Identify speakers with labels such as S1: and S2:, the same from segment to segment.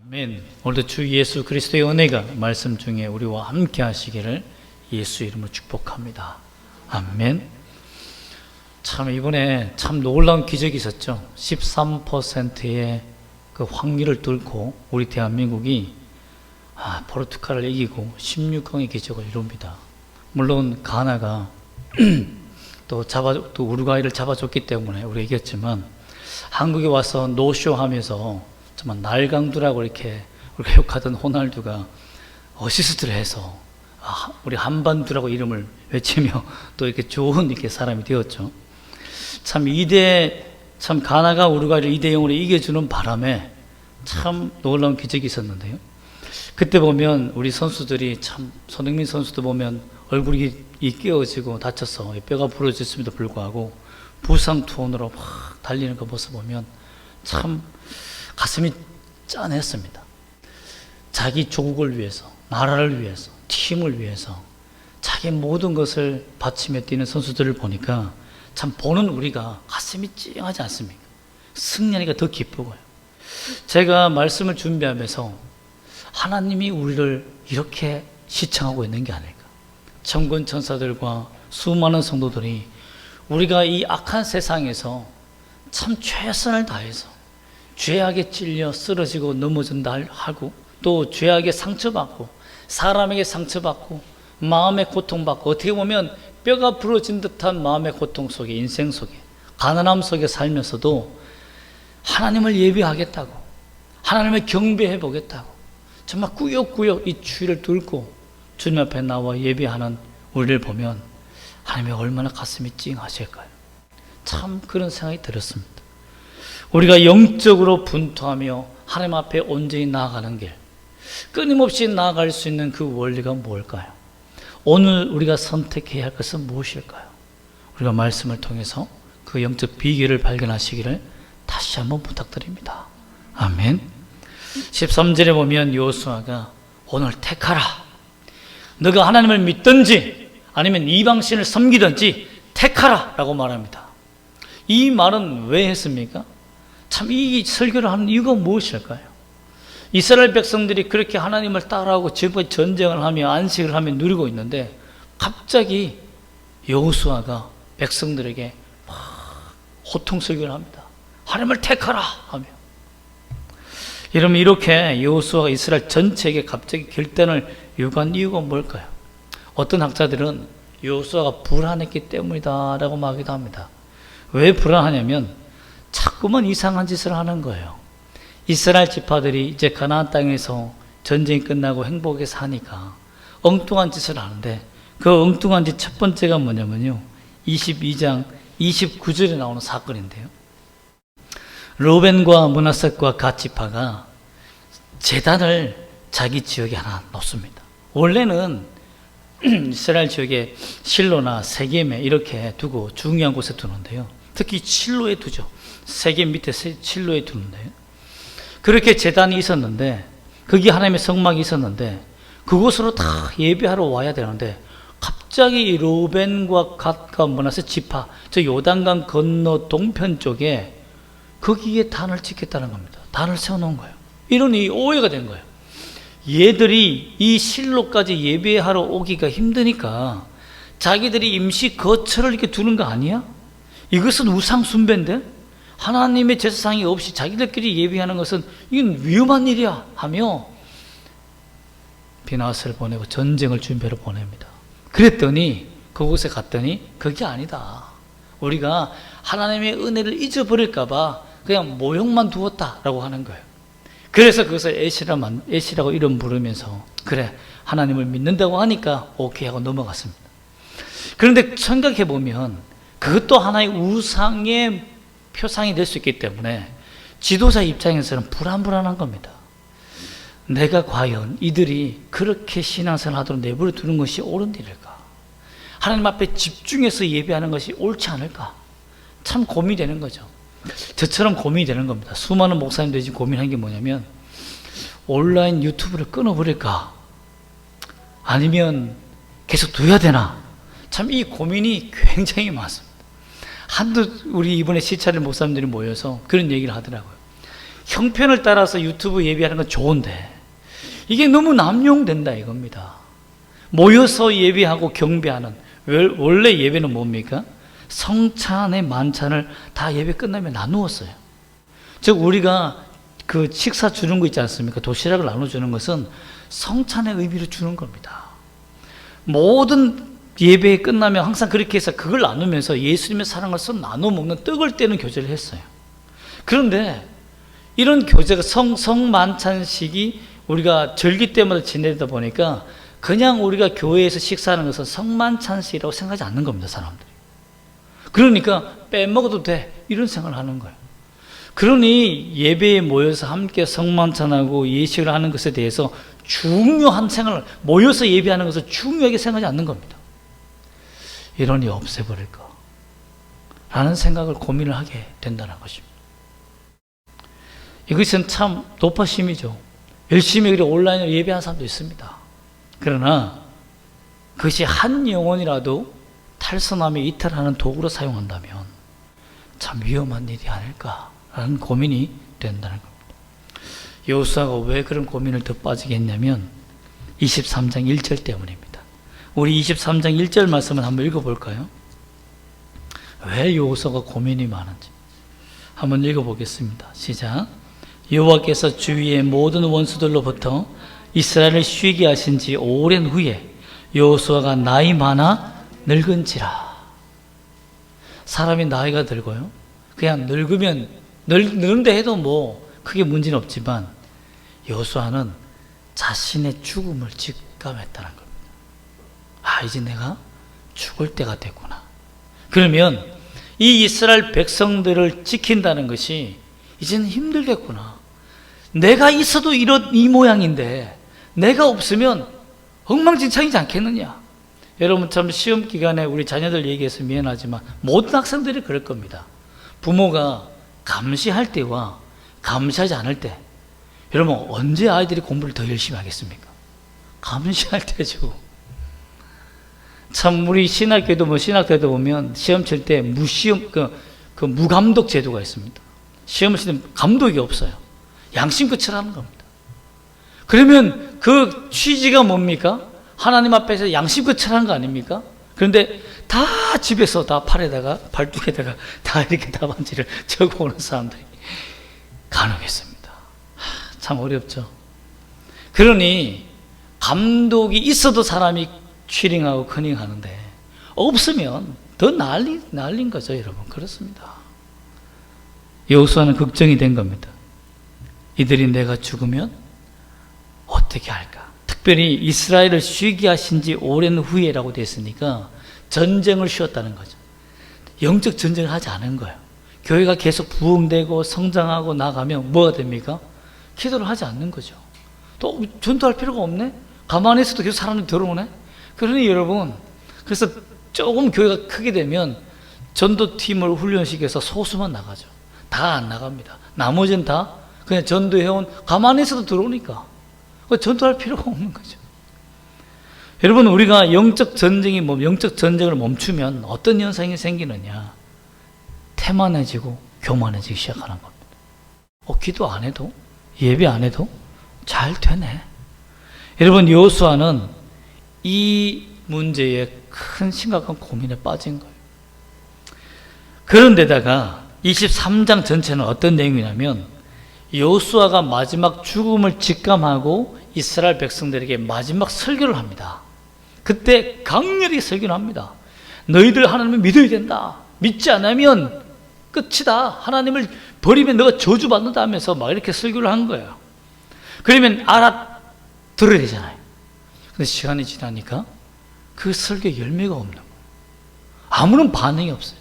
S1: 아멘. 오늘도 주 예수 그리스도의 은혜가 말씀 중에 우리와 함께 하시기를 예수 이름으로 축복합니다. 아멘. 참 이번에 참 놀라운 기적이 있었죠. 13%의 그 확률을 뚫고 우리 대한민국이 포르투갈을 이기고 16강의 기적을 이룹니다. 물론 가나가 또 우루과이를 잡아줬기 때문에 우리가 이겼지만, 한국에 와서 노쇼 하면서 정말 날강두라고 이렇게 우리가 욕하던 호날두가 어시스트를 해서 우리 한반두라고 이름을 외치며 또 이렇게 좋은 이렇게 사람이 되었죠. 참 가나가 우루과이를 2대0으로 이겨주는 바람에 참 놀라운 기적이 있었는데요. 그때 보면 우리 선수들이 참, 손흥민 선수도 보면 얼굴이 깨어지고 다쳐서 뼈가 부러졌음에도 불구하고 부상 투혼으로 막 달리는 그 모습 보면 참 가슴이 짠했습니다. 자기 조국을 위해서, 나라를 위해서, 팀을 위해서 자기 모든 것을 바치며 뛰는 선수들을 보니까 참 보는 우리가 가슴이 찡하지 않습니까? 승리하니까 더 기쁘고요. 제가 말씀을 준비하면서 하나님이 우리를 이렇게 시청하고 있는 게 아닐까. 천군 천사들과 수많은 성도들이 우리가 이 악한 세상에서 참 최선을 다해서 죄악에 찔려 쓰러지고 넘어진다 하고, 또 죄악에 상처받고 사람에게 상처받고 마음의 고통받고, 어떻게 보면 뼈가 부러진 듯한 마음의 고통 속에, 인생 속에, 가난함 속에 살면서도 하나님을 예배하겠다고, 하나님을 경배해 보겠다고 정말 꾸역꾸역 이 주의를 뚫고 주님 앞에 나와 예배하는 우리를 보면 하나님이 얼마나 가슴이 찡하실까요? 참 그런 생각이 들었습니다. 우리가 영적으로 분투하며 하나님 앞에 온전히 나아가는 길, 끊임없이 나아갈 수 있는 그 원리가 뭘까요? 오늘 우리가 선택해야 할 것은 무엇일까요? 우리가 말씀을 통해서 그 영적 비결을 발견하시기를 다시 한번 부탁드립니다. 아멘. 13절에 보면 여호수아가 오늘 택하라, 너가 하나님을 믿든지 아니면 이방신을 섬기든지 택하라 라고 말합니다. 이 말은 왜 했습니까? 참 이 설교를 하는 이유가 무엇일까요? 이스라엘 백성들이 그렇게 하나님을 따라하고 지금까지 전쟁을 하며 안식을 하며 누리고 있는데, 갑자기 여호수아가 백성들에게 막 호통 설교를 합니다. 하나님을 택하라 하며. 여러분, 이렇게 여호수아가 이스라엘 전체에게 갑자기 결단을 요구한 이유가 뭘까요? 어떤 학자들은 여호수아가 불안했기 때문이다 라고 말하기도 합니다. 왜 불안하냐면 자꾸만 이상한 짓을 하는 거예요. 이스라엘 지파들이 이제 가나안 땅에서 전쟁이 끝나고 행복하게 사니까 엉뚱한 짓을 하는데, 그 엉뚱한 짓 첫 번째가 뭐냐면요, 22장 29절에 나오는 사건인데요. 르우벤과 므낫셋과 갓 지파가 제단을 자기 지역에 하나 놓습니다. 원래는 이스라엘 지역에 실로나 세겜에 이렇게 두고 중요한 곳에 두는데요, 특히 실로에 두죠. 세겜 밑에 실로에 두는데요, 그렇게 제단이 있었는데, 거기 하나님의 성막이 있었는데 그곳으로 다 예배하러 와야 되는데, 갑자기 르우벤과 갓과 므낫셋 지파, 저 요단강 건너 동편 쪽에 거기에 단을 짓겠다는 겁니다. 단을 세워놓은 거예요. 이러니 오해가 된 거예요. 얘들이 이 실로까지 예배하러 오기가 힘드니까 자기들이 임시 거처를 이렇게 두는 거 아니야? 이것은 우상 숭배인데, 하나님의 제사상이 없이 자기들끼리 예배하는 것은 이건 위험한 일이야 하며 비나스를 보내고 전쟁을 준비하러 보냅니다. 그랬더니 그곳에 갔더니 그게 아니다, 우리가 하나님의 은혜를 잊어버릴까 봐 그냥 모형만 두었다라고 하는 거예요. 그래서 그것을 에시라고 이름 부르면서, 그래 하나님을 믿는다고 하니까 오케이 하고 넘어갔습니다. 그런데 생각해 보면 그것도 하나의 우상의 표상이 될 수 있기 때문에 지도자 입장에서는 불안한 겁니다. 내가 과연 이들이 그렇게 신앙생활 하도록 내버려 두는 것이 옳은 일일까? 하나님 앞에 집중해서 예배하는 것이 옳지 않을까? 참 고민이 되는 거죠. 저처럼 고민이 되는 겁니다. 수많은 목사님들이 지금 고민한 게 뭐냐면, 온라인 유튜브를 끊어버릴까? 아니면 계속 둬야 되나? 참 이 고민이 굉장히 많습니다. 우리 이번에 시차를 목사님들이 모여서 그런 얘기를 하더라고요. 형편을 따라서 유튜브 예배하는 건 좋은데 이게 너무 남용된다 이겁니다. 모여서 예배하고 경배하는, 원래 예배는 뭡니까? 성찬의 만찬을 다 예배 끝나면 나누었어요. 즉 우리가 그 식사 주는 거 있지 않습니까? 도시락을 나눠주는 것은 성찬의 의미를 주는 겁니다. 모든 예배 끝나면 항상 그렇게 해서 그걸 나누면서 예수님의 사랑을 서로 나눠 먹는 떡을 떼는 교제를 했어요. 그런데 이런 교제가 성만찬식이 우리가 절기 때마다 지내다 보니까 그냥 우리가 교회에서 식사하는 것은 성만찬식이라고 생각하지 않는 겁니다, 사람들이. 그러니까 빼먹어도 돼 이런 생각을 하는 거예요. 그러니 예배에 모여서 함께 성만찬하고 예식을 하는 것에 대해서 중요한 생각을, 모여서 예배하는 것을 중요하게 생각하지 않는 겁니다. 이러니 없애버릴까 라는 생각을 고민을 하게 된다는 것입니다. 이것은 참 높아심이죠. 열심히 온라인으로 예배하는 사람도 있습니다. 그러나 그것이 한 영혼이라도 탈선하며 이탈하는 도구로 사용한다면 참 위험한 일이 아닐까라는 고민이 된다는 겁니다. 여호수아가 왜 그런 고민을 더 빠지게 했냐면 23장 1절 때문입니다. 우리 23장 1절 말씀을 한번 읽어볼까요? 왜 여호수아가 고민이 많은지 한번 읽어보겠습니다. 시작. 여호와께서 주위의 모든 원수들로부터 이스라엘을 쉬게 하신 지 오랜 후에 여호수아가 나이 많아 늙은지라. 사람이 나이가 들고요, 그냥 늙으면 늙는데 해도 뭐 크게 문제는 없지만 여호수아는 자신의 죽음을 직감했다는 겁니다. 아, 이제 내가 죽을 때가 됐구나. 그러면 이 이스라엘 백성들을 지킨다는 것이 이제는 힘들겠구나. 내가 있어도 이 모양인데 내가 없으면 엉망진창이지 않겠느냐. 여러분 참 시험 기간에 우리 자녀들 얘기해서 미안하지만 모든 학생들이 그럴 겁니다. 부모가 감시할 때와 감시하지 않을 때, 여러분 언제 아이들이 공부를 더 열심히 하겠습니까? 감시할 때죠. 참 우리 신학교도 신학교도 보면 시험 칠 때 무시험, 그 무감독 제도가 있습니다. 시험을 칠 때 감독이 없어요. 양심껏 치라는 겁니다. 그러면 그 취지가 뭡니까? 하나님 앞에서 양심껏 치라는 거 아닙니까? 그런데 다 집에서 다 팔에다가 발뚝에다가 다 이렇게 답안지를 적어오는 사람들이 간혹했습니다. 참 어렵죠. 그러니 감독이 있어도 사람이 취링하고 커닝하는데 없으면 더 난린 거죠, 여러분. 그렇습니다. 여호수아는 걱정이 된 겁니다. 이들이 내가 죽으면 어떻게 할까? 특별히 이스라엘을 쉬게 하신 지 오랜 후에라고 되어 있으니까 전쟁을 쉬었다는 거죠. 영적 전쟁을 하지 않은 거예요. 교회가 계속 부흥되고 성장하고 나가면 뭐가 됩니까? 기도를 하지 않는 거죠. 또 전도할 필요가 없네? 가만히 있어도 계속 사람들이 들어오네? 그러니 여러분, 그래서 조금 교회가 크게 되면 전도팀을 훈련시켜서 소수만 나가죠. 다 안 나갑니다. 나머지는 다 그냥 전도해온, 가만히 있어도 들어오니까 전도할 필요가 없는 거죠. 여러분, 우리가 영적 전쟁을 멈추면 어떤 현상이 생기느냐? 태만해지고 교만해지기 시작하는 겁니다. 기도 안 해도, 예배 안 해도 잘 되네. 여러분, 여호수아는 이 문제에 큰 심각한 고민에 빠진 거예요. 그런데다가 23장 전체는 어떤 내용이냐면 여호수아가 마지막 죽음을 직감하고 이스라엘 백성들에게 마지막 설교를 합니다. 그때 강렬히 설교를 합니다. 너희들 하나님을 믿어야 된다. 믿지 않으면 끝이다. 하나님을 버리면 너가 저주받는다 하면서 막 이렇게 설교를 한 거예요. 그러면 알아들어야 되잖아요. 근데 시간이 지나니까 그 설교에 열매가 없는 거예요. 아무런 반응이 없어요.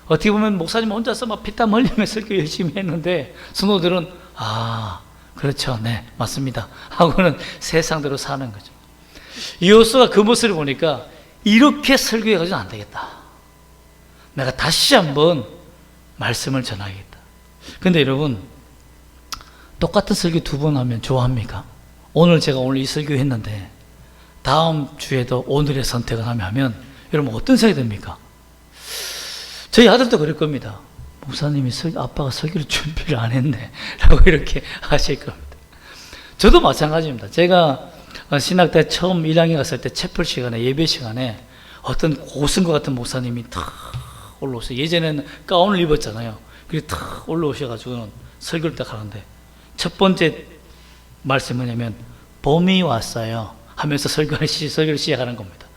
S1: 어떻게 보면 목사님 혼자서 막 피땀 흘리며 설교 열심히 했는데 성도들은 그렇죠, 네, 맞습니다 하고는 세상대로 사는 거죠. 여호수아가 그 모습을 보니까 이렇게 설교해가지고는 안 되겠다. 내가 다시 한번 말씀을 전하겠다. 근데 여러분, 똑같은 설교 2번 하면 좋아합니까? 제가 오늘 이 설교 했는데 다음 주에도 오늘의 선택을 하면 여러분 어떤 생각이 듭니까? 저희 아들도 그럴 겁니다. 목사님이 아빠가 설교를 준비를 안 했네 라고 이렇게 하실 겁니다. 저도 마찬가지입니다. 제가 신학대 처음 1학년 갔을 때 채플 시간에, 예배 시간에 어떤 고승과 같은 목사님이 탁 올라오셔서, 예전에는 가운을 입었잖아요. 그리고 탁 올라오셔가지고 설교를 딱 하는데 첫 번째 말씀이 뭐냐면 봄이 왔어요 하면서 설교를 시작하는 겁니다.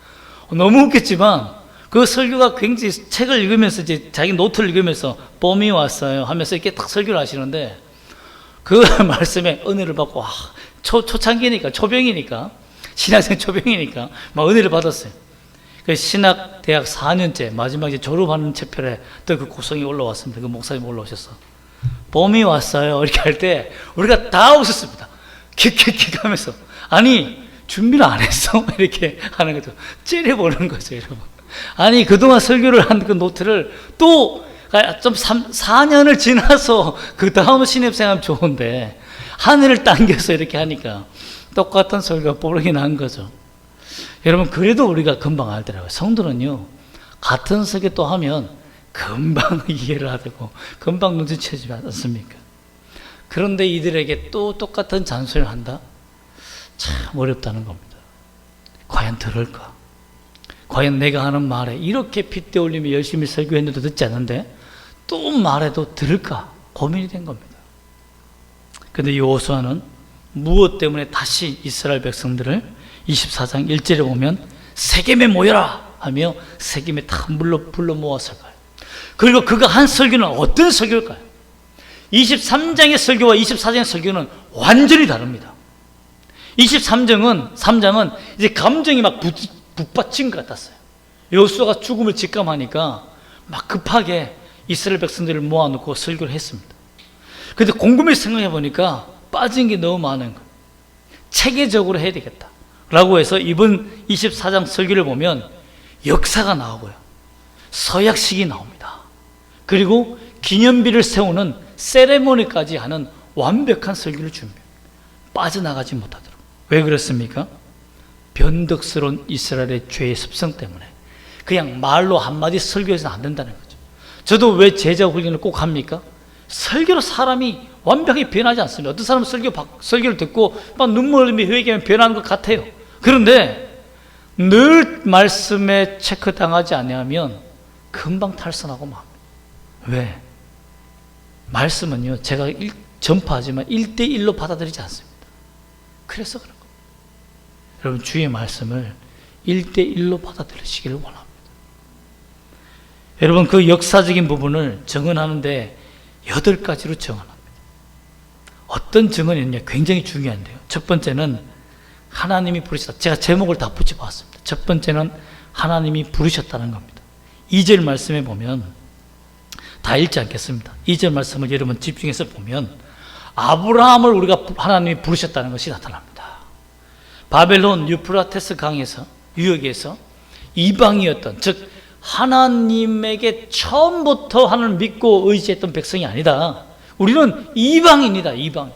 S1: 너무 웃겼지만 그 설교가 굉장히, 책을 읽으면서 이제 자기 노트를 읽으면서 봄이 왔어요 하면서 이렇게 딱 설교를 하시는데 그 말씀에 은혜를 받고, 초창기니까, 초병이니까, 신학생 초병이니까 막 은혜를 받았어요. 그 신학대학 4년째 마지막 이제 졸업하는 채플에 또 그 고성이 올라왔습니다. 그 목사님 올라오셔서 봄이 왔어요 이렇게 할 때 우리가 다 웃었습니다. 킥킥킥 하면서, 아니 준비를 안 했어? 이렇게 하는 거죠. 째려보는 거죠, 여러분. 아니 그동안 설교를 한 그 노트를 또 좀 4년을 지나서 그 다음 신입생하면 좋은데 한 해를 당겨서 이렇게 하니까 똑같은 설교가 뽀록이 난 거죠. 여러분, 그래도 우리가 금방 알더라고요. 성도는요, 같은 설교 또 하면 금방 이해를 하고 금방 눈치채지 않습니까? 그런데 이들에게 또 똑같은 잔소리를 한다? 참 어렵다는 겁니다. 과연 들을까? 과연 내가 하는 말에 이렇게 핏대 올리며 열심히 설교했는데도 듣지 않는데 또 말해도 들을까? 고민이 된 겁니다. 그런데 여호수아는 무엇 때문에 다시 이스라엘 백성들을 24장 1절에 보면 세겜에 모여라 하며 세겜에 다 불러 모았을까요? 그리고 그가 한 설교는 어떤 설교일까요? 23장의 설교와 24장의 설교는 완전히 다릅니다. 23장은 이제 감정이 막 북받친 것 같았어요. 여호수아가 죽음을 직감하니까 막 급하게 이스라엘 백성들을 모아놓고 설교를 했습니다. 그런데 곰곰이 생각해 보니까 빠진 게 너무 많은 거예요. 체계적으로 해야 되겠다 라고 해서 이번 24장 설교를 보면 역사가 나오고요, 서약식이 나옵니다. 그리고 기념비를 세우는 세레모니까지 하는 완벽한 설교를 준비해요. 빠져나가지 못하도록. 왜 그렇습니까? 변덕스러운 이스라엘의 죄의 습성 때문에 그냥 말로 한마디 설교해서는 안 된다는 거죠. 저도 왜 제자 훈련을 꼭 합니까? 설교로 사람이 완벽하게 변하지 않습니다. 어떤 사람은 설교를 듣고 막 눈물 흘리며 회개하면 변하는 것 같아요. 그런데 늘 말씀에 체크당하지 않으면 금방 탈선하고 맙니다. 왜? 말씀은요, 제가 전파하지만 1대1로 받아들이지 않습니다. 그래서 그런 겁니다. 여러분, 주의 말씀을 1대1로 받아들이시기를 원합니다. 여러분, 그 역사적인 부분을 증언하는데 8가지로 증언합니다. 어떤 증언이냐 굉장히 중요한데요. 첫 번째는 하나님이 부르셨다. 제가 제목을 다 붙여봤습니다. 첫 번째는 하나님이 부르셨다는 겁니다. 2절 말씀에 보면, 다 읽지 않겠습니다. 2절 말씀을 여러분 집중해서 보면 아브라함을 우리가 하나님이 부르셨다는 것이 나타납니다. 바벨론 유프라테스 강에서, 유역에서 이방이었던, 즉 하나님에게 처음부터 하나님을 믿고 의지했던 백성이 아니다. 우리는 이방인이다. 이방.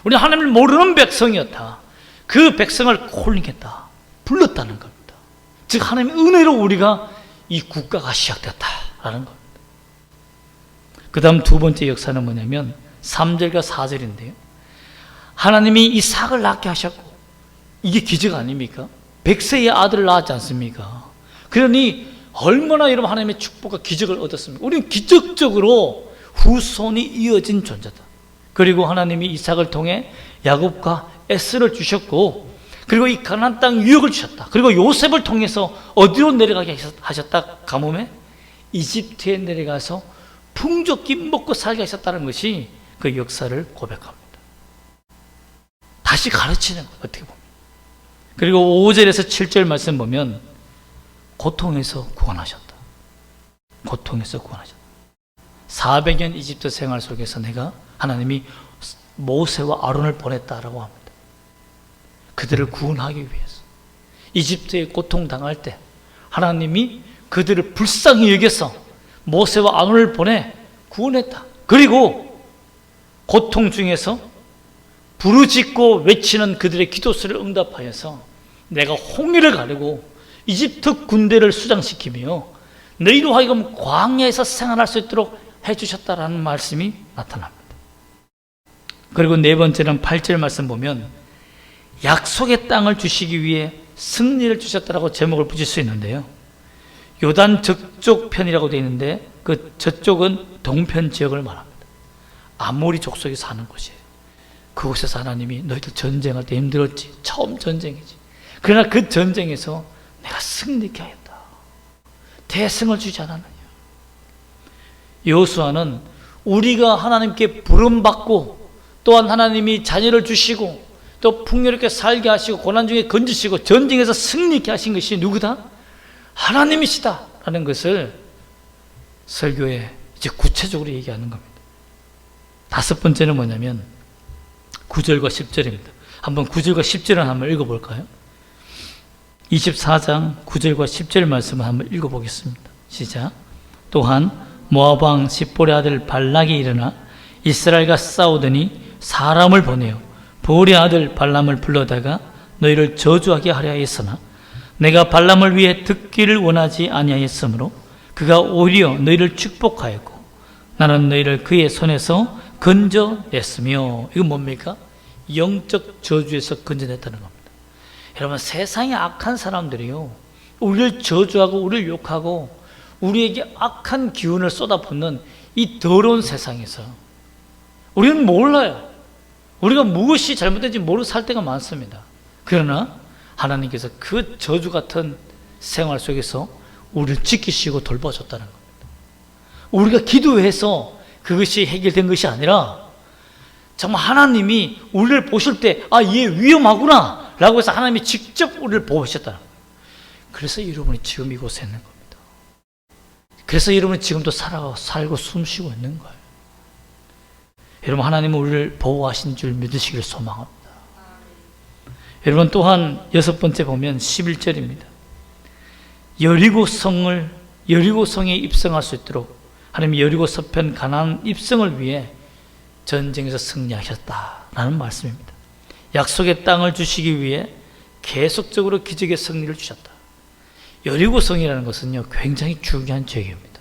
S1: 우리는 하나님을 모르는 백성이었다. 그 백성을 콜링했다, 불렀다는 겁니다. 즉 하나님의 은혜로 우리가 이 국가가 시작됐다라는 겁니다. 그 다음 두 번째 역사는 뭐냐면 3절과 4절인데요. 하나님이 이삭을 낳게 하셨고, 이게 기적 아닙니까? 100세의 아들을 낳았지 않습니까? 그러니 얼마나 여러분 하나님의 축복과 기적을 얻었습니까? 우리는 기적적으로 후손이 이어진 존재다. 그리고 하나님이 이삭을 통해 야곱과 에스를 주셨고, 그리고 이 가나안 땅 유역을 주셨다. 그리고 요셉을 통해서 어디로 내려가게 하셨다? 가뭄에 이집트에 내려가서 풍족히 먹고 살게 하셨다는 것이 그 역사를 고백합니다. 다시 가르치는 거예요, 어떻게 보면. 그리고 5절에서 7절 말씀 보면 고통에서 구원하셨다. 고통에서 구원하셨다. 400년 이집트 생활 속에서 내가, 하나님이 모세와 아론을 보냈다라고 합니다. 그들을 구원하기 위해서. 이집트에 고통당할 때 하나님이 그들을 불쌍히 여겨서 모세와 아론을 보내 구원했다. 그리고 고통 중에서 부르짖고 외치는 그들의 기도 소리를 응답하여서 내가 홍해를 가르고 이집트 군대를 수장시키며 너희로 하여금 광야에서 생활할 수 있도록 해주셨다라는 말씀이 나타납니다. 그리고 네 번째는 8절 말씀 보면 약속의 땅을 주시기 위해 승리를 주셨다라고 제목을 붙일 수 있는데요. 요단 저쪽 편이라고 되어 있는데 그 저쪽은 동편 지역을 말합니다. 아모리 족속이 사는 곳이에요. 그곳에서 하나님이 너희들 전쟁할 때 힘들었지. 처음 전쟁이지. 그러나 그 전쟁에서 내가 승리케 하였다. 대승을 주지 않았느냐. 여호수아는 우리가 하나님께 부름받고 또한 하나님이 자녀를 주시고 또 풍요롭게 살게 하시고 고난 중에 건지시고 전쟁에서 승리케 하신 것이 누구다? 하나님이시다 라는 것을 설교에 이제 구체적으로 얘기하는 겁니다. 다섯 번째는 뭐냐면 9절과 10절입니다. 한번 9절과 10절을 한번 읽어볼까요? 24장 9절과 10절 말씀을 한번 읽어보겠습니다. 시작. 또한 모압 왕 십볼의 아들 발락이 일어나 이스라엘과 싸우더니 사람을 보내어 보올의 아들 발람을 불러다가 너희를 저주하게 하려 했으나 내가 발람을 위해 듣기를 원하지 아니하였으므로 그가 오히려 너희를 축복하였고 나는 너희를 그의 손에서 건져냈으며. 이건 뭡니까? 영적 저주에서 건져냈다는 겁니다. 여러분, 세상에 악한 사람들이요, 우리를 저주하고 우리를 욕하고 우리에게 악한 기운을 쏟아붓는 이 더러운 세상에서 우리는 몰라요. 우리가 무엇이 잘못된지 모르고 살 때가 많습니다. 그러나 하나님께서 그 저주 같은 생활 속에서 우리를 지키시고 돌봐줬다는 겁니다. 우리가 기도해서 그것이 해결된 것이 아니라 정말 하나님이 우리를 보실 때 얘 위험하구나 라고 해서 하나님이 직접 우리를 보호하셨다는 거예요. 그래서 여러분이 지금 이곳에 있는 겁니다. 그래서 여러분이 지금도 살고 숨쉬고 있는 거예요. 여러분, 하나님은 우리를 보호하신 줄 믿으시길 소망합니다. 여러분, 또한 여섯 번째 보면 11절입니다. 여리고성에 입성할 수 있도록 하나님이 여리고 서편 가나안 입성을 위해 전쟁에서 승리하셨다라는 말씀입니다. 약속의 땅을 주시기 위해 계속적으로 기적의 승리를 주셨다. 여리고성이라는 것은요, 굉장히 중요한 지역입니다.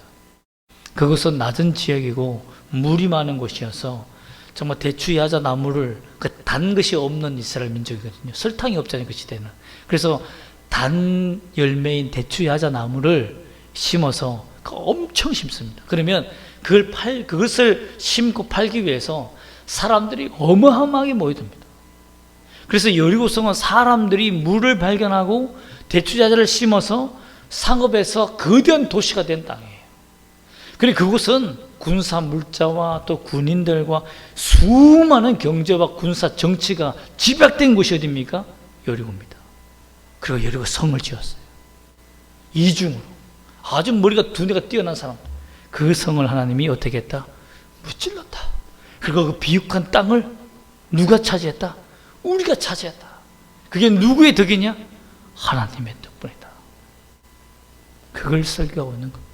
S1: 그것은 낮은 지역이고 물이 많은 곳이어서 정말 대추야자 나무를 단 것이 없는 이스라엘 민족이거든요. 설탕이 없잖아요, 그 시대는. 그래서 단 열매인 대추야자 나무를 심어서 엄청 심습니다. 그러면 그것을 심고 팔기 위해서 사람들이 어마어마하게 모여듭니다. 그래서 여리고성은 사람들이 물을 발견하고 대추자자를 심어서 상업에서 거대한 도시가 된 땅이에요. 그리고 그곳은 군사 물자와 또 군인들과 수많은 경제와 군사 정치가 집약된 곳이 어디입니까? 여리고입니다. 그리고 여리고 성을 지었어요. 이중으로 아주 머리가 두뇌가 뛰어난 사람, 그 성을 하나님이 어떻게 했다? 무찔렀다. 그리고 그 비옥한 땅을 누가 차지했다? 우리가 차지했다. 그게 누구의 덕이냐? 하나님의 덕분이다. 그걸 설교하고 있는 겁니다.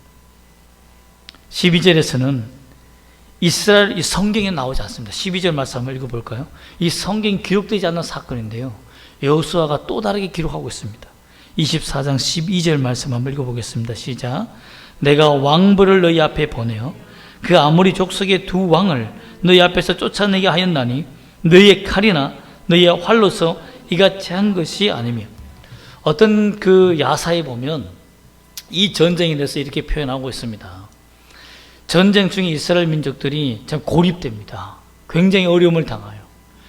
S1: 12절에서는 이스라엘, 이 성경에 나오지 않습니다. 12절 말씀 한번 읽어볼까요? 이 성경이 기록되지 않는 사건인데요, 여호수아가 또 다르게 기록하고 있습니다. 24장 12절 말씀 한번 읽어보겠습니다. 시작. 내가 왕벌을 너희 앞에 보내어 그 아모리 족속의 두 왕을 너희 앞에서 쫓아내게 하였나니 너희의 칼이나 너희의 활로서 이같이 한 것이 아니며. 어떤 그 야사에 보면 이 전쟁에 대해서 이렇게 표현하고 있습니다. 전쟁 중에 이스라엘 민족들이 참 고립됩니다. 굉장히 어려움을 당해요.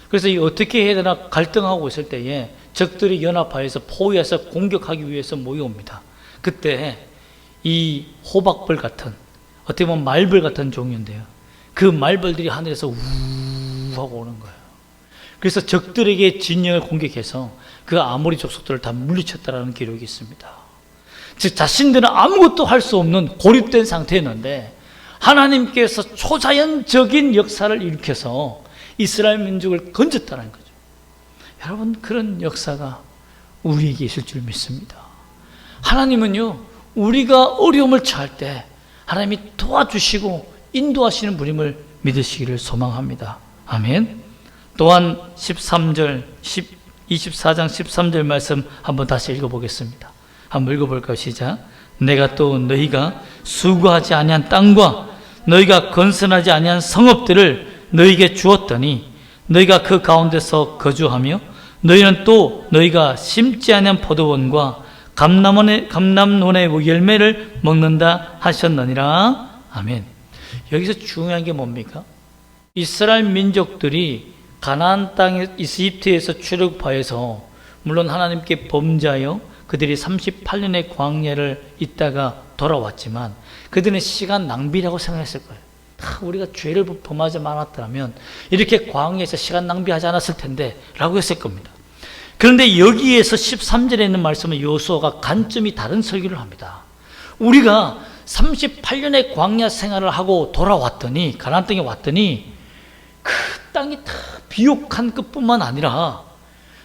S1: 그래서 어떻게 해야 되나 갈등하고 있을 때에 적들이 연합하여서 포위해서 공격하기 위해서 모여옵니다. 그때 이 호박벌 같은, 어떻게 보면 말벌 같은 종류인데요, 그 말벌들이 하늘에서 우 하고 오는 거예요. 그래서 적들에게 진영을 공격해서 그 아모리 족속들을 다 물리쳤다라는 기록이 있습니다. 즉 자신들은 아무것도 할 수 없는 고립된 상태였는데 하나님께서 초자연적인 역사를 일으켜서 이스라엘 민족을 건졌다는 거죠. 여러분, 그런 역사가 우리에게 있을 줄 믿습니다. 하나님은요, 우리가 어려움을 처할 때 하나님이 도와주시고 인도하시는 분임을 믿으시기를 소망합니다. 아멘. 또한 24장 13절 말씀 한번 다시 읽어보겠습니다. 한번 읽어볼까요? 시작. 내가 또 너희가 수고하지 아니한 땅과 너희가 건설하지 아니한 성읍들을 너희에게 주었더니 너희가 그 가운데서 거주하며 너희는 또 너희가 심지 아니한 포도원과 감람논의 열매를 먹는다 하셨느니라. 아멘. 여기서 중요한 게 뭡니까? 이스라엘 민족들이 가나안 땅에 이집트에서 출애굽하여서 물론 하나님께 범죄하여 그들이 38년의 광야를 있다가 돌아왔지만 그들은 시간 낭비라고 생각했을 거예요. 우리가 죄를 범하지 않았더라면 이렇게 광야에서 시간 낭비하지 않았을 텐데 라고 했을 겁니다. 그런데 여기에서 13절에 있는 말씀은 여호수아가 관점이 다른 설교를 합니다. 우리가 38년의 광야 생활을 하고 돌아왔더니 가나안 땅에 왔더니 그 땅이 다 비옥한 것뿐만 아니라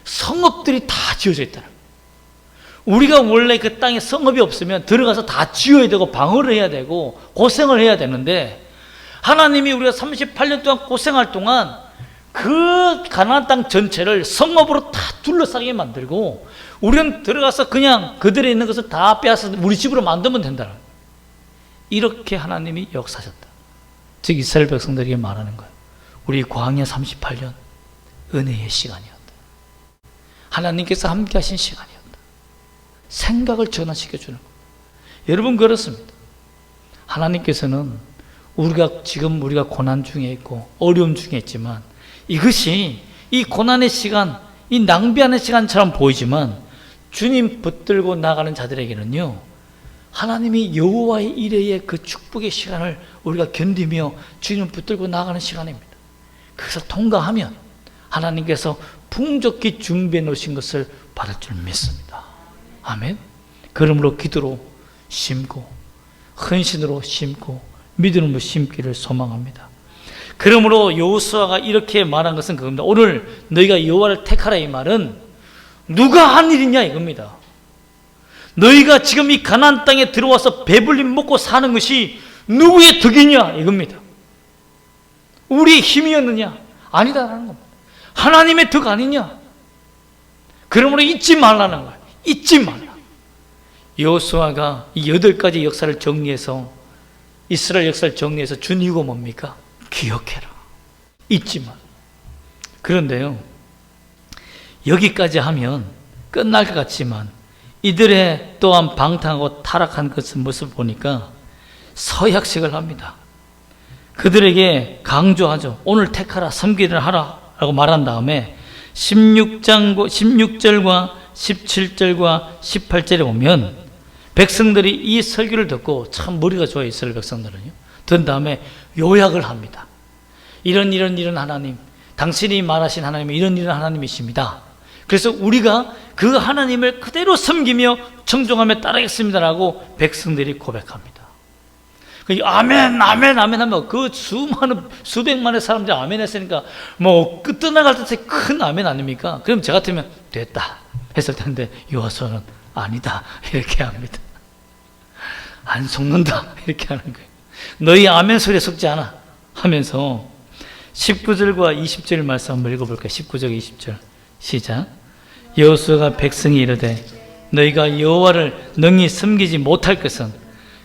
S1: 성읍들이 다 지어져 있다는 거예요. 우리가 원래 그 땅에 성읍이 없으면 들어가서 다 지어야 되고 방어를 해야 되고 고생을 해야 되는데 하나님이 우리가 38년 동안 고생할 동안 그 가나안 땅 전체를 성읍으로 다 둘러싸게 만들고 우리는 들어가서 그냥 그들에 있는 것을 다 빼앗아서 우리 집으로 만들면 된다는 거예요. 이렇게 하나님이 역사하셨다. 즉 이스라엘 백성들에게 말하는 거예요. 우리 광야 38년 은혜의 시간이었다. 하나님께서 함께 하신 시간이었다. 생각을 전환시켜주는 거예요. 여러분 그렇습니다. 하나님께서는 지금 우리가 고난 중에 있고 어려움 중에 있지만 이것이 이 고난의 시간, 이 낭비하는 시간처럼 보이지만 주님 붙들고 나가는 자들에게는요 하나님이 여호와의 이레의 그 축복의 시간을 우리가 견디며 주님 붙들고 나가는 시간입니다. 그것을 통과하면 하나님께서 풍족히 준비해 놓으신 것을 받을 줄 믿습니다. 아멘. 그러므로 기도로 심고 헌신으로 심고 믿음으로 심기를 소망합니다. 그러므로 여호수아가 이렇게 말한 것은 그겁니다. 오늘 너희가 여호와를 택하라 이 말은 누가 한 일이냐 이겁니다. 너희가 지금 이 가나안 땅에 들어와서 배불리 먹고 사는 것이 누구의 덕이냐 이겁니다. 우리의 힘이었느냐? 아니다라는 겁니다. 하나님의 덕 아니냐? 그러므로 잊지 말라는 거예요. 잊지 말라. 여호수아가 이 8가지 역사를 정리해서 이스라엘 역사를 정리해서 준 이유가 뭡니까? 기억해라. 잊지 마. 그런데요 여기까지 하면 끝날 것 같지만 이들의 또한 방탕하고 타락한 것을 모습을 보니까 서약식을 합니다. 그들에게 강조하죠. 오늘 택하라 섬기를 하라 라고 말한 다음에 16절과 17절과 18절에 보면 백성들이 이 설교를 듣고 참 머리가 좋아요. 이스라엘 백성들은요. 듣는 다음에 요약을 합니다. 이런 하나님, 당신이 말하신 하나님은 이런 하나님이십니다. 그래서 우리가 그 하나님을 그대로 섬기며 청종하며 따르겠습니다라고 백성들이 고백합니다. 아멘 하면 그 수백만의 사람들이 아멘 했으니까 뭐 끝나갈 때 큰 아멘 아닙니까? 그럼 저 같으면 됐다 했을 텐데 여호수아는 아니다 이렇게 합니다. 안 속는다 이렇게 하는 거예요. 너희 아멘 소리에 속지 않아 하면서 19절과 20절 말씀 한번 읽어볼까요? 19절 20절 시작. 여호수아가 백성이 이르되 너희가 여호와를 능히 섬기지 못할 것은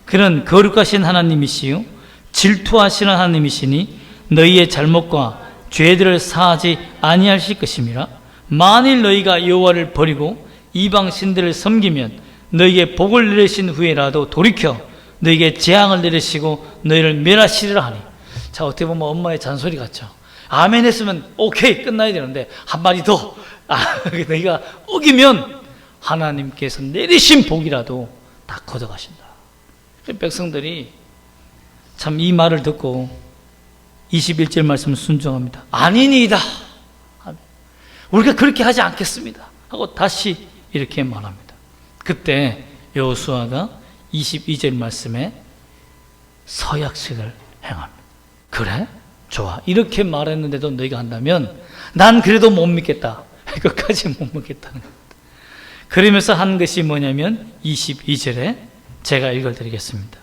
S1: 그는 거룩하신 하나님이시요 질투하시는 하나님이시니 너희의 잘못과 죄들을 사하지 아니하실 것임이라. 만일 너희가 여호와를 버리고 이방 신들을 섬기면 너희에게 복을 내리신 후에라도 돌이켜 너희에게 재앙을 내리시고 너희를 멸하시리라 하니. 자, 어떻게 보면 엄마의 잔소리 같죠. 아멘 했으면 오케이 끝나야 되는데 한마디 더 너희가 어기면 하나님께서 내리신 복이라도 다 걷어가신다. 백성들이 참 이 말을 듣고 21절 말씀을 순종합니다. 아니니이다. 우리가 그렇게 하지 않겠습니다 하고 다시 이렇게 말합니다. 그때 여호수아가 22절 말씀에 서약식을 행합니다. 그래? 좋아. 이렇게 말했는데도 너희가 한다면 난 그래도 못 믿겠다. 끝까지 못 믿겠다는 겁니다. 그러면서 한 것이 뭐냐면 22절에 제가 읽어드리겠습니다.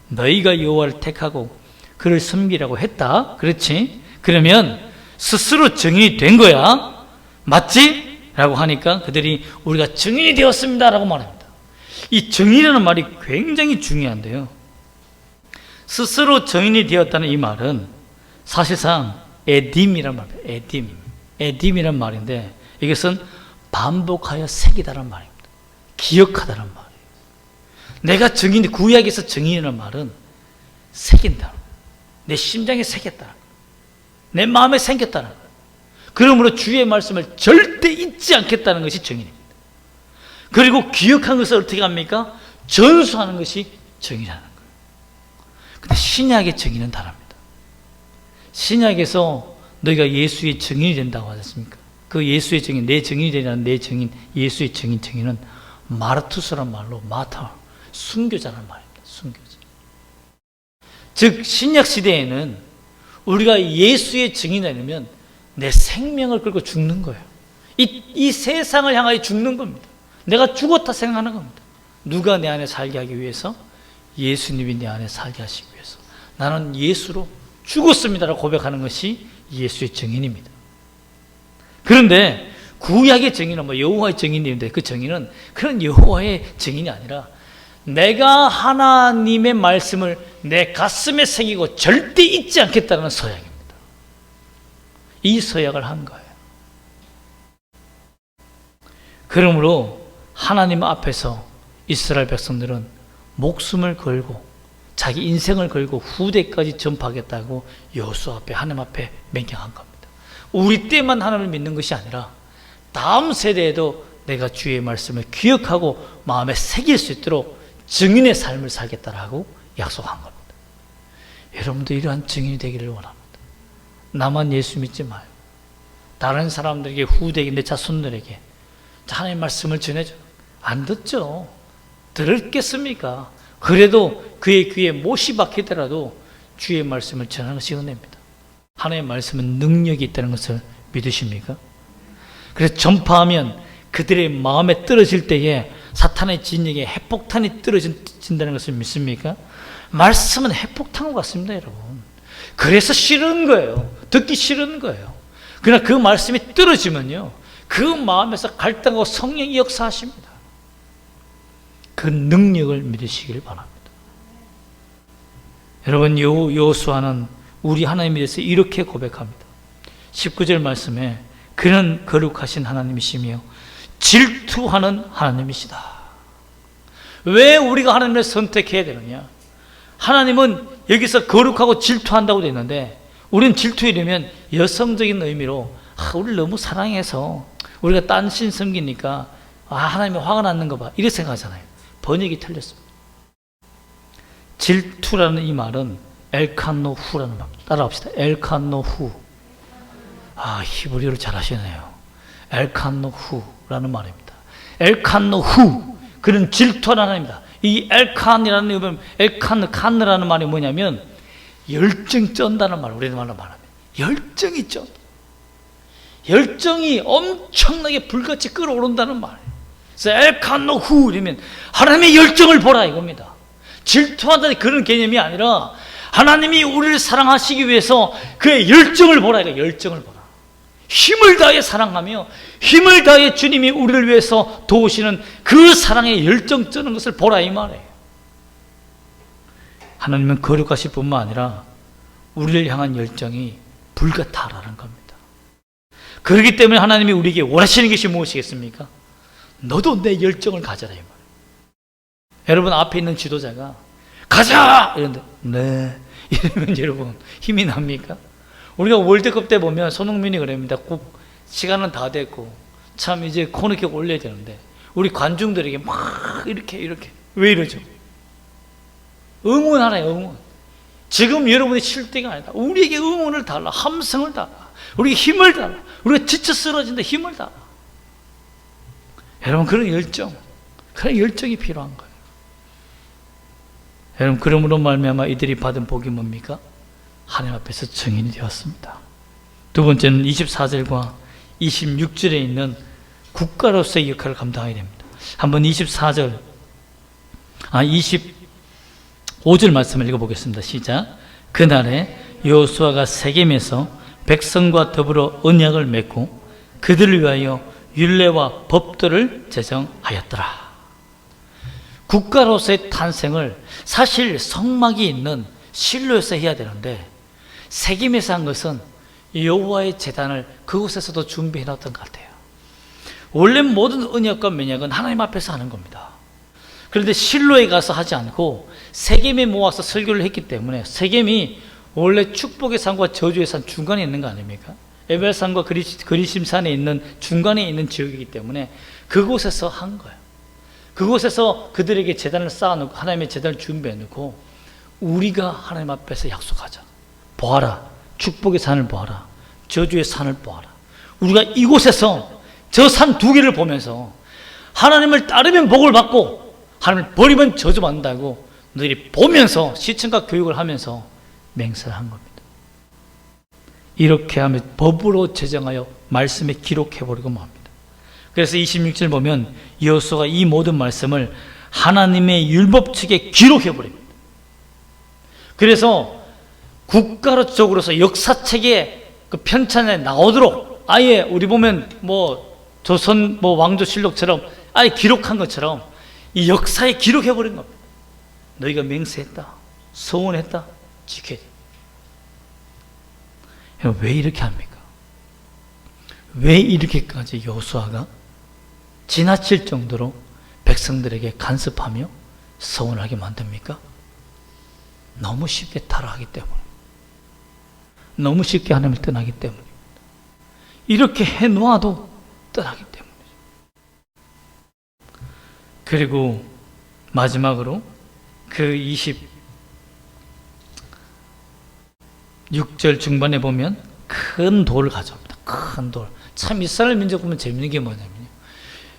S1: 너희가 여호와를 택하고 그를 섬기라고 했다. 그렇지? 그러면 스스로 증인이 된 거야. 맞지? 라고 하니까 그들이 우리가 증인이 되었습니다 라고 말합니다. 이 증인이라는 말이 굉장히 중요한데요. 스스로 증인이 되었다는 이 말은 사실상 에딤이란 말입니다. 에딤이란 말인데 이것은 반복하여 새기다란 말입니다. 기억하다란 말이에요. 내가 증인, 구약에서 증인이라는 말은 새긴다. 내 심장에 새겼다. 내 마음에 생겼다는 거예요. 그러므로 주의 말씀을 절대 잊지 않겠다는 것이 증인입니다. 그리고 기억한 것을 어떻게 합니까? 전수하는 것이 증인이라는 거예요. 근데 신약의 증인은 다릅니다. 신약에서 너희가 예수의 증인이 된다고 하지 않습니까? 그 예수의 증인, 내 증인이 되라는 내 증인, 예수의 증인은 마르투스란 말로 마타, 순교자라는 말입니다. 순교자. 즉 신약 시대에는 우리가 예수의 증인이 되려면 내 생명을 걸고 죽는 거예요. 이 세상을 향하여 죽는 겁니다. 내가 죽었다 생각하는 겁니다. 누가 내 안에 살게 하기 위해서? 예수님이 내 안에 살게 하시기 위해서. 나는 예수로 죽었습니다라고 고백하는 것이 예수의 증인입니다. 그런데 구약의 증인은 여호와의 증인인데 그 증인은 그런 여호와의 증인이 아니라 내가 하나님의 말씀을 내 가슴에 새기고 절대 잊지 않겠다는 서약입니다. 이 서약을 한 거예요. 그러므로 하나님 앞에서 이스라엘 백성들은 목숨을 걸고 자기 인생을 걸고 후대까지 전파하겠다고 여호수아 앞에 하나님 앞에 맹약한 겁니다. 우리 때만 하나님을 믿는 것이 아니라 다음 세대에도 내가 주의 말씀을 기억하고 마음에 새길 수 있도록 증인의 삶을 살겠다라고 약속한 겁니다. 여러분도 이러한 증인이 되기를 원합니다. 나만 예수 믿지 마요. 다른 사람들에게, 후대에게, 내 자손들에게 하나님의 말씀을 전해줘. 안 듣죠. 들었겠습니까? 그래도 그의 귀에 못이 박히더라도 주의 말씀을 전하는 것이 은혜입니다. 하나님의 말씀은 능력이 있다는 것을 믿으십니까? 그래서 전파하면 그들의 마음에 떨어질 때에 사탄의 진영에 핵폭탄이 떨어진다는 것을 믿습니까? 말씀은 핵폭탄과 같습니다, 여러분. 그래서 싫은 거예요. 듣기 싫은 거예요. 그러나 그 말씀이 떨어지면요, 그 마음에서 갈등하고 성령이 역사하십니다. 그 능력을 믿으시길 바랍니다. 여러분, 여호수아는 우리 하나님에 대해서 이렇게 고백합니다. 19절 말씀에 그는 거룩하신 하나님이시며 질투하는 하나님이시다. 왜 우리가 하나님을 선택해야 되느냐? 하나님은 여기서 거룩하고 질투한다고 되어 있는데 우리는 질투하려면 여성적인 의미로 우리를 너무 사랑해서 우리가 딴 신 섬기니까 하나님이 화가 나는 거 봐, 이렇게 생각하잖아요. 번역이 틀렸습니다. 질투라는 이 말은 엘칸노후라는 말. 따라합시다. 엘칸노후. 히브리어를 잘 하시네요. 엘칸노후라는 말입니다. 엘칸노후. 그는 질투하는 하나님입니다. 이 엘칸이라는, 칸느라는 말이 뭐냐면 열정 쩐다는 말, 우리말로 말하면 열정이 쩐다. 열정이 엄청나게 불같이 끓어오른다는 말이에요. 그래서 엘칸노후 이러면 하나님의 열정을 보라 이겁니다. 질투한다는 그런 개념이 아니라 하나님이 우리를 사랑하시기 위해서 그의 열정을 보라 이거. 열정을 보라. 힘을 다해 사랑하며 힘을 다해 주님이 우리를 위해서 도우시는 그 사랑의 열정 쩌는 것을 보라 이 말이에요. 하나님은 거룩하실 뿐만 아니라 우리를 향한 열정이 불같다라는 겁니다. 그렇기 때문에 하나님이 우리에게 원하시는 것이 무엇이겠습니까? 너도 내 열정을 가져라 이 말이에요. 여러분 앞에 있는 지도자가 가자! 이런데 네 이러면 여러분 힘이 납니까? 우리가 월드컵 때 보면 손흥민이 그럽니다. 시간은 다 됐고 참 이제 코너킥 올려야 되는데 우리 관중들에게 막 이렇게 왜 이러죠? 응원하라요. 응원. 지금 여러분이 칠 때가 아니다. 우리에게 응원을 달라. 함성을 달라. 우리에게 힘을 달라. 우리가 지쳐 쓰러진다. 힘을 달라. 여러분 그런 열정이 필요한 거예요. 여러분 그러므로 말미암아 이들이 받은 복이 뭡니까? 하나님 앞에서 증인이 되었습니다. 두 번째는 24절과 26절에 있는 국가로서의 역할을 감당해야 됩니다. 한번 25절 말씀을 읽어보겠습니다. 시작. 그날에 여호수아가 세겜에서 백성과 더불어 언약을 맺고 그들을 위하여 율례와 법도를 제정하였더라. 국가로서의 탄생을 사실 성막이 있는 실로에서 해야 되는데 세겜에서 한 것은 여호와의 제단을 그곳에서도 준비해 놨던 것 같아요. 원래 모든 언약과 면약은 하나님 앞에서 하는 겁니다. 그런데 실로에 가서 하지 않고 세겜에 모아서 설교를 했기 때문에, 세겜이 원래 축복의 산과 저주의 산 중간에 있는 거 아닙니까? 에벨산과 그리심산에 있는 중간에 있는 지역이기 때문에 그곳에서 한 거예요. 그곳에서 그들에게 제단을 쌓아놓고 하나님의 제단을 준비해 놓고, 우리가 하나님 앞에서 약속하자. 보아라, 축복의 산을 보아라, 저주의 산을 보아라. 우리가 이곳에서 저 산 두 개를 보면서 하나님을 따르면 복을 받고 하나님을 버리면 저주받는다고 너희들이 보면서 시청과 교육을 하면서 맹세를 한 겁니다. 이렇게 하면 법으로 제정하여 말씀에 기록해버리고 맙니다. 그래서 26절 보면 여호수아가 이 모든 말씀을 하나님의 율법책에 기록해버립니다. 그래서 국가적으로서 역사책에 그 편찬에 나오도록 아예 우리 보면 조선 왕조실록처럼 아예 기록한 것처럼 이 역사에 기록해버린 겁니다. 너희가 맹세했다, 서원했다, 지켜야 돼. 왜 이렇게 합니까? 왜 이렇게까지 여호수아가 지나칠 정도로 백성들에게 간섭하며 서운하게 만듭니까? 너무 쉽게 타락하기 때문에, 너무 쉽게 하나님을 떠나기 때문입니다. 이렇게 해놓아도 떠나기 때문이죠. 그리고 마지막으로 그 26절 중반에 보면 큰 돌을 가져옵니다. 큰 돌. 참 이스라엘 민족 보면 재밌는 게 뭐냐면요,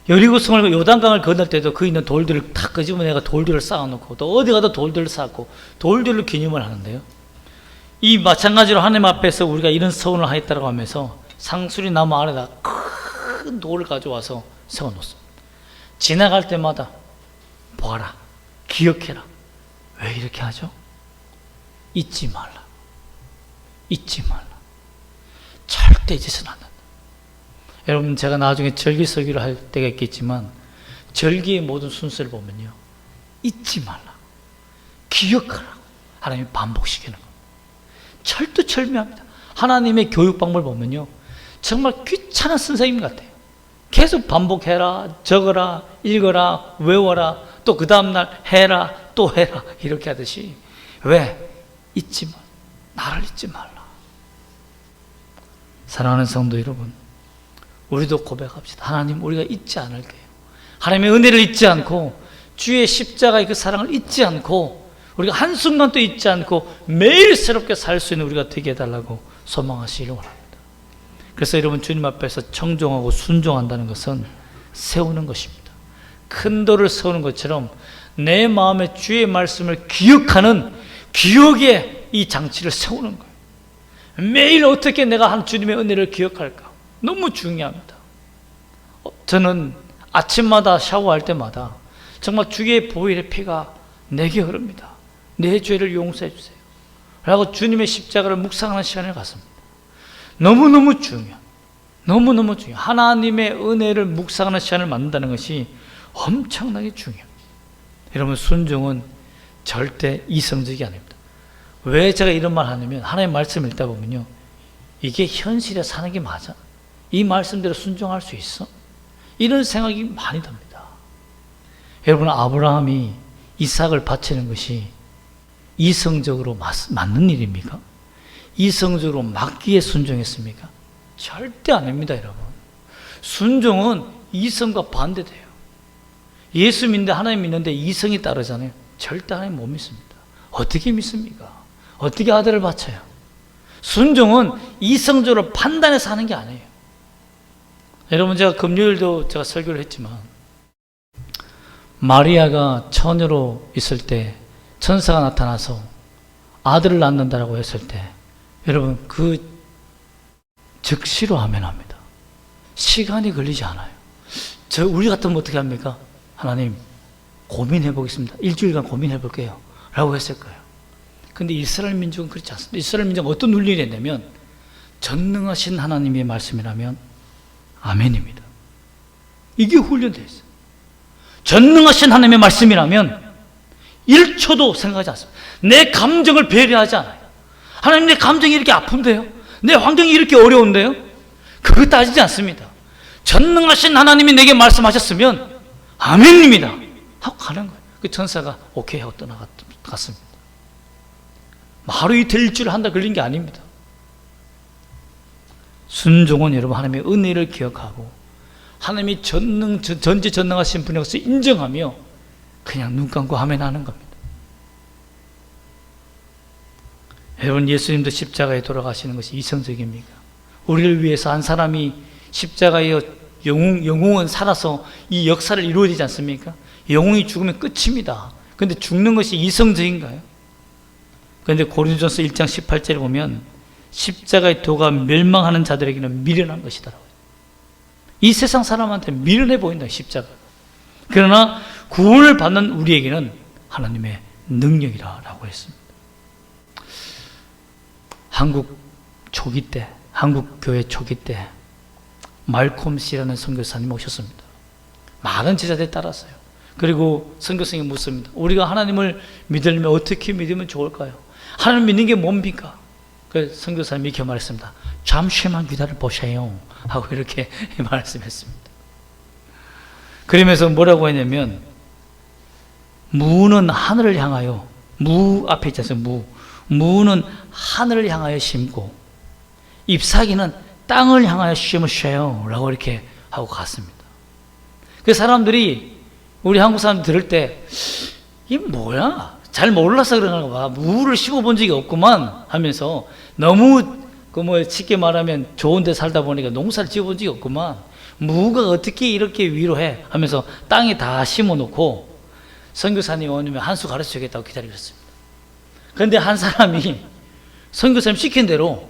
S1: 여리고성을 요단강을 건널 때도 그 있는 돌들을 다 끄집어내가 돌들을 쌓아놓고, 또 어디 가도 돌들을 쌓고 돌들로 기념을 하는데요, 이 마찬가지로 하나님 앞에서 우리가 이런 서원을 하였다고 하면서 상수리 나무 아래다 큰 돌을 가져와서 세워놓습니다. 지나갈 때마다 보아라, 기억해라. 왜 이렇게 하죠? 잊지 말라, 잊지 말라. 절대 잊어서는 안 된다. 여러분, 제가 나중에 절기 설교를 할 때가 있겠지만 절기의 모든 순서를 보면요, 잊지 말라, 기억하라, 하나님이 반복시키는 겁니다. 철두철미합니다. 하나님의 교육 방법을 보면요, 정말 귀찮은 선생님 같아요. 계속 반복해라, 적어라, 읽어라, 외워라, 또 그 다음날 해라, 또 해라, 이렇게 하듯이. 왜? 잊지 말라, 나를 잊지 말라. 사랑하는 성도 여러분, 우리도 고백합시다. 하나님, 우리가 잊지 않을게요. 하나님의 은혜를 잊지 않고 주의 십자가의 그 사랑을 잊지 않고 우리가 한순간도 잊지 않고 매일 새롭게 살 수 있는 우리가 되게 해달라고 소망하시기를 원합니다. 그래서 여러분, 주님 앞에서 청종하고 순종한다는 것은 세우는 것입니다. 큰 돌을 세우는 것처럼 내 마음에 주의 말씀을 기억하는 기억의 이 장치를 세우는 거예요. 매일 어떻게 내가 한 주님의 은혜를 기억할까? 너무 중요합니다. 저는 아침마다 샤워할 때마다 정말 주의 보혈의 피가 내게 흐릅니다. 내 죄를 용서해 주세요 라고 주님의 십자가를 묵상하는 시간을 갖습니다. 너무너무 중요해요. 너무너무 중요해요. 하나님의 은혜를 묵상하는 시간을 만든다는 것이 엄청나게 중요해요. 여러분, 순종은 절대 이성적이 아닙니다. 왜 제가 이런 말 하냐면, 하나님의 말씀을 읽다 보면요, 이게 현실에 사는 게 맞아? 이 말씀대로 순종할 수 있어? 이런 생각이 많이 듭니다. 여러분, 아브라함이 이삭을 바치는 것이 이성적으로 맞는 일입니까? 이성적으로 맞기에 순종했습니까? 절대 아닙니다, 여러분. 순종은 이성과 반대돼요. 예수 믿는데, 하나님 믿는데 이성이 따르잖아요. 절대 하나님 못 믿습니다. 어떻게 믿습니까? 어떻게 아들을 바쳐요? 순종은 이성적으로 판단해서 하는 게 아니에요. 여러분, 제가 금요일도 제가 설교를 했지만, 마리아가 처녀로 있을 때 천사가 나타나서 아들을 낳는다라고 했을 때, 여러분, 그 즉시로 아멘합니다. 시간이 걸리지 않아요. 우리 같으면 어떻게 합니까? 하나님, 고민해 보겠습니다. 일주일간 고민해 볼게요 라고 했을 거예요. 근데 이스라엘 민족은 그렇지 않습니다. 이스라엘 민족은 어떤 논리를 했냐면, 전능하신 하나님의 말씀이라면 아멘입니다. 이게 훈련되어 있어요. 전능하신 하나님의 말씀이라면 1초도 생각하지 않습니다. 내 감정을 배려하지 않아요. 하나님, 내 감정이 이렇게 아픈데요? 내 환경이 이렇게 어려운데요? 그거 따지지 않습니다. 전능하신 하나님이 내게 말씀하셨으면 아멘입니다 하고 가는 거예요. 그 천사가 오케이 하고 떠나갔습니다. 하루 이틀 일주일 한달 걸린 게 아닙니다. 순종은 여러분 하나님의 은혜를 기억하고 하나님이 전지전능하신 분이라서 인정하며 그냥 눈 감고 아멘 하는 겁니다. 여러분, 예수님도 십자가에 돌아가시는 것이 이성적입니까? 우리를 위해서 한 사람이 십자가에 영웅은 살아서 이 역사를 이루어야 되지 않습니까? 영웅이 죽으면 끝입니다. 그런데 죽는 것이 이성적인가요? 그런데 고린도전서 1장 18절에 보면 십자가의 도가 멸망하는 자들에게는 미련한 것이더라고요. 이 세상 사람한테 미련해 보인다, 십자가. 그러나 구원을 받는 우리에게는 하나님의 능력이라고 했습니다. 한국 교회 초기 때 말콤 씨라는 선교사님이 오셨습니다. 많은 제자들이 따랐어요. 그리고 선교사님이 묻습니다. 우리가 하나님을 믿으려면 어떻게 믿으면 좋을까요? 하나님 믿는 게 뭡니까? 그 선교사님이 이렇게 말했습니다. 잠시만 기다려 보세요 하고 이렇게 말씀했습니다. 그러면서 뭐라고 했냐면, 무는 하늘을 향하여, 무 앞에 있지 않습니까? 무는 하늘을 향하여 심고 잎사귀는 땅을 향하여 심으세요 라고 이렇게 하고 갔습니다. 그 사람들이, 우리 한국 사람들 들을 때 이게 뭐야? 잘 몰라서 그런가 봐. 무를 심어본 적이 없구만 하면서, 너무 쉽게 말하면 좋은 데 살다 보니까 농사를 지어본 적이 없구만. 무가 어떻게 이렇게 위로해? 하면서 땅에 다 심어놓고 선교사님이 오면 한 수 가르쳐 주겠다고 기다리셨습니다. 그런데 한 사람이 선교사님 시킨 대로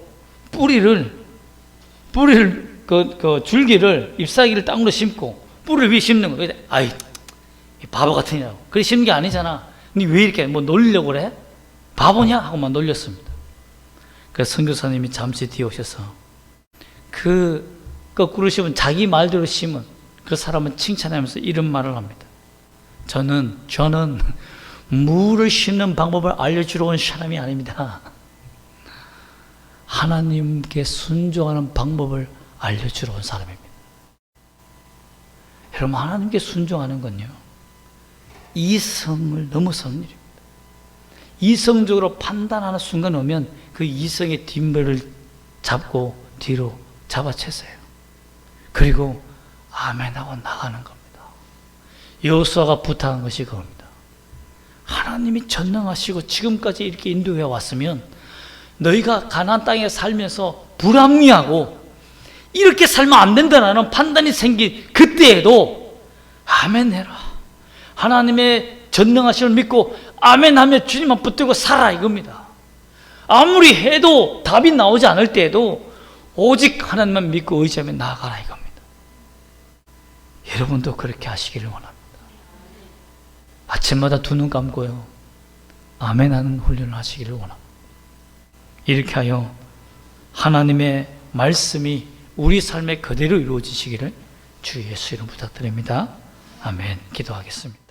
S1: 뿌리를 줄기를, 잎사귀를 땅으로 심고 뿌리를 위에 심는 거예요. 아이, 바보 같으냐고. 그래 심는 게 아니잖아. 니 왜 이렇게 놀리려고 그래? 바보냐? 하고만 놀렸습니다. 그래서 선교사님이 잠시 뒤에 오셔서 거꾸로 심은, 자기 말대로 심은 그 사람은 칭찬하면서 이런 말을 합니다. 저는 무를 심는 방법을 알려주러 온 사람이 아닙니다. 하나님께 순종하는 방법을 알려주러 온 사람입니다. 여러분, 하나님께 순종하는 건요, 이성을 넘어서는 일입니다. 이성적으로 판단하는 순간 오면 그 이성의 뒷머리를 잡고 뒤로 잡아채세요. 그리고 아멘하고 나가는 겁니다. 여호수아가 부탁한 것이 그겁니다. 하나님이 전능하시고 지금까지 이렇게 인도해 왔으면 너희가 가나안 땅에 살면서 불합리하고 이렇게 살면 안 된다는 판단이 생긴 그때에도 아멘해라. 하나님의 전능하심을 믿고 아멘하며 주님만 붙들고 살아, 이겁니다. 아무리 해도 답이 나오지 않을 때에도 오직 하나님만 믿고 의지하며 나아가라, 이겁니다. 여러분도 그렇게 하시기를 원합니다. 아침마다 두 눈 감고요, 아멘하는 훈련을 하시기를 원합니다. 이렇게 하여 하나님의 말씀이 우리 삶에 그대로 이루어지시기를 주 예수 이름 부탁드립니다. 아멘. 기도하겠습니다.